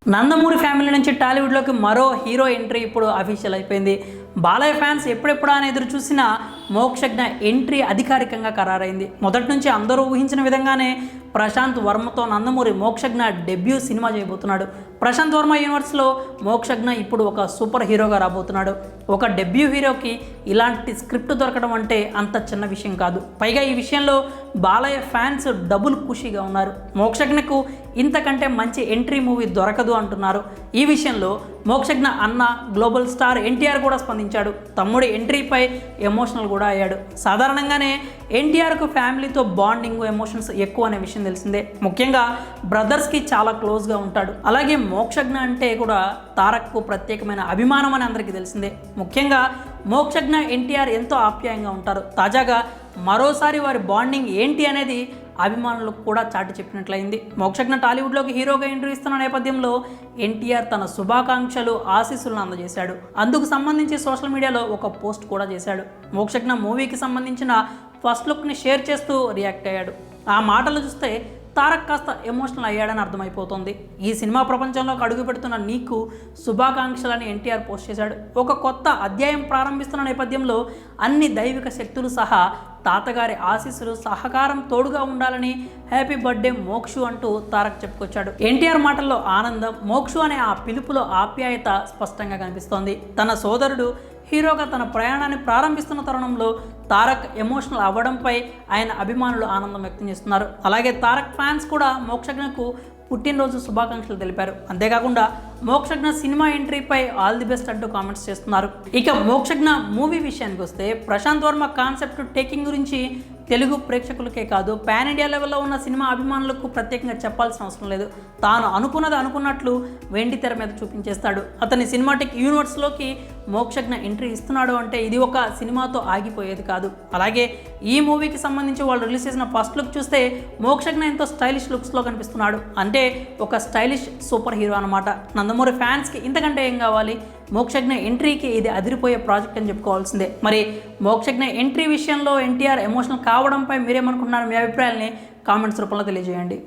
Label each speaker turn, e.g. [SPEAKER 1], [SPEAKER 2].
[SPEAKER 1] Nandamuri family నుంచి టాలీవుడ్లోకి మరో hero entry ఇప్పుడు అఫీషియల్ అయిపోయింది. బాలయ్య ఫ్యాన్స్ ఎప్పుడెప్పుడా అని ఎదురు చూసిన మోక్షజ్ఞ ఎంట్రీ అధికారికంగా ఖరారైంది. మొదటి నుంచి అందరూ ఊహించిన విధంగానే ప్రశాంత్ వర్మతో నందమూరి మోక్షజ్ఞ డెబ్యూ సినిమా చేయబోతున్నాడు. ప్రశాంత్ వర్మ యూనివర్స్లో మోక్షజ్ఞ ఇప్పుడు ఒక సూపర్ హీరోగా రాబోతున్నాడు. ఒక డెబ్యూ హీరోకి ఇలాంటి స్క్రిప్ట్ దొరకడం అంటే అంత చిన్న విషయం కాదు. పైగా ఈ విషయంలో బాలయ్య ఫ్యాన్స్ డబుల్ ఖుషీగా ఉన్నారు. మోక్షజ్ఞకు ఇంతకంటే మంచి ఎంట్రీ మూవీ దొరకదు అంటున్నారు. ఈ విషయంలో మోక్షజ్ఞ అన్న గ్లోబల్ స్టార్ ఎన్టీఆర్ కూడా స్పందించాడు. తమ్ముడి ఎంట్రీపై ఎమోషనల్ కూడా అయ్యాడు. సాధారణంగానే ఎన్టీఆర్కు ఫ్యామిలీతో బాండింగ్ ఎమోషన్స్ ఎక్కువ అనే విషయం తెలిసిందే. ముఖ్యంగా బ్రదర్స్కి చాలా క్లోజ్గా ఉంటాడు. అలాగే మోక్షజ్ఞ అంటే కూడా తారక్కు ప్రత్యేకమైన అభిమానం అని అందరికీ తెలిసిందే. ముఖ్యంగా మోక్షజ్ఞ ఎన్టీఆర్ ఎంతో ఆప్యాయంగా ఉంటారు. తాజాగా మరోసారి వారి బాండింగ్ ఏంటి అనేది అభిమానులకు కూడా చాటి చెప్పినట్లయింది. మోక్షజ్ఞ టాలీవుడ్లోకి హీరోగా ఎంట్రీ ఇస్తున్న నేపథ్యంలో ఎన్టీఆర్ తన శుభాకాంక్షలు ఆశీస్సులను అందజేశాడు. అందుకు సంబంధించి సోషల్ మీడియాలో ఒక పోస్ట్ కూడా చేశాడు. మోక్షజ్ఞ మూవీకి సంబంధించిన ఫస్ట్ లుక్ని షేర్ చేస్తూ రియాక్ట్ అయ్యాడు. ఆ మాటలు చూస్తే తారక్ కాస్త ఎమోషనల్ అయ్యాడని అర్థమైపోతుంది. ఈ సినిమా ప్రపంచంలోకి అడుగు పెడుతున్న నీకు శుభాకాంక్షలని ఎన్టీఆర్ పోస్ట్ చేశాడు. ఒక కొత్త అధ్యాయం ప్రారంభిస్తున్న నేపథ్యంలో అన్ని దైవిక శక్తులు సహా తాతగారి ఆశీస్సులు సహకారం తోడుగా ఉండాలని హ్యాపీ బర్త్డే మోక్షు అంటూ తారక్ చెప్పుకొచ్చాడు. ఎన్టీఆర్ మాటల్లో ఆనందం, మోక్షు అనే ఆ పిలుపులో ఆప్యాయత స్పష్టంగా కనిపిస్తోంది. తన సోదరుడు హీరోగా తన ప్రయాణాన్ని ప్రారంభిస్తున్న తరుణంలో తారక్ ఎమోషనల్ అవ్వడంపై ఆయన అభిమానులు ఆనందం వ్యక్తం చేస్తున్నారు. అలాగే తారక్ ఫ్యాన్స్ కూడా మోక్షజ్ఞకు పుట్టినరోజు శుభాకాంక్షలు తెలిపారు. అంతేకాకుండా మోక్షజ్ఞ సినిమా ఎంట్రీపై ఆల్ ది బెస్ట్ అంటూ కామెంట్స్ చేస్తున్నారు. ఇక మోక్షజ్ఞ మూవీ విషయానికి వస్తే ప్రశాంత్ వర్మ కాన్సెప్ట్ టేకింగ్ గురించి తెలుగు ప్రేక్షకులకే కాదు పాన్ ఇండియా లెవెల్లో ఉన్న సినిమా అభిమానులకు ప్రత్యేకంగా చెప్పాల్సిన అవసరం లేదు. తాను అనుకున్నది అనుకున్నట్లు వెండి తెర మీద చూపించేస్తాడు. అతని సినిమాటిక్ యూనివర్స్లోకి మోక్షజ్ఞ ఎంట్రీ ఇస్తున్నాడు అంటే ఇది ఒక సినిమాతో ఆగిపోయేది కాదు. అలాగే ఈ మూవీకి సంబంధించి వాళ్ళు రిలీజ్ చేసిన ఫస్ట్ లుక్ చూస్తే మోక్షజ్ఞ ఎంతో స్టైలిష్ లుక్స్లో కనిపిస్తున్నాడు. అంటే ఒక స్టైలిష్ సూపర్ హీరో అనమాట. నందమూరి ఫ్యాన్స్కి ఇంతకంటే ఏం కావాలి? మోక్షజ్ఞ ఎంట్రీకి ఇది అదిరిపోయే ప్రాజెక్ట్ అని చెప్పుకోవాల్సిందే. మరి మోక్షజ్ఞ ఎంట్రీ విషయంలో ఎన్టీఆర్ ఎమోషనల్ కావడంపై మీరేమనుకుంటున్నారు? మీ అభిప్రాయాల్ని కామెంట్స్ రూపంలో తెలియజేయండి.